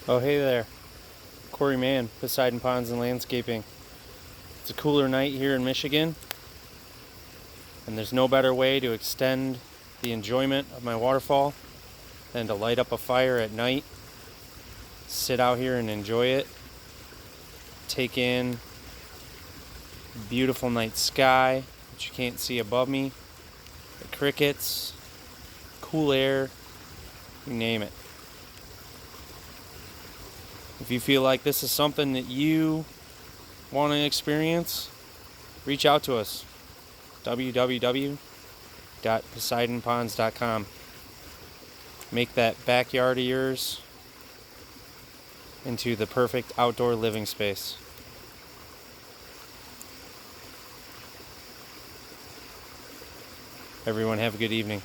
Oh, hey there. Corey Mann, Poseidon Ponds and Landscaping. It's a cooler night here in Michigan, and there's no better way to extend the enjoyment of my waterfall than to light up a fire at night, sit out here and enjoy it, take in beautiful night sky that you can't see above me, the crickets, cool air, you name it. If you feel like this is something that you want to experience, reach out to us. www.poseidonponds.com. Make that backyard of yours into the perfect outdoor living space. Everyone have a good evening.